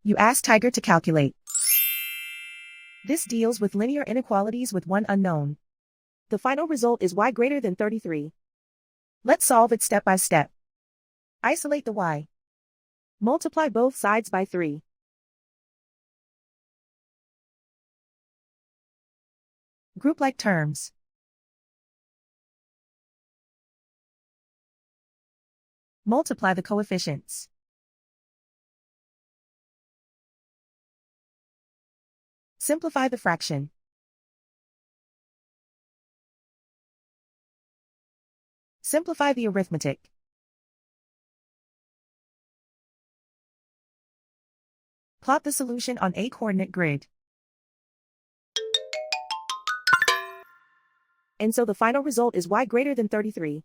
You ask Tiger to calculate. This deals with linear inequalities with one unknown. The final result is y greater than 33. Let's solve it step by step. Isolate the y. Multiply both sides by 3. Group like terms. Multiply the coefficients. Simplify the fraction. Simplify the arithmetic. Plot the solution on a coordinate grid. And so the final result is y greater than 33.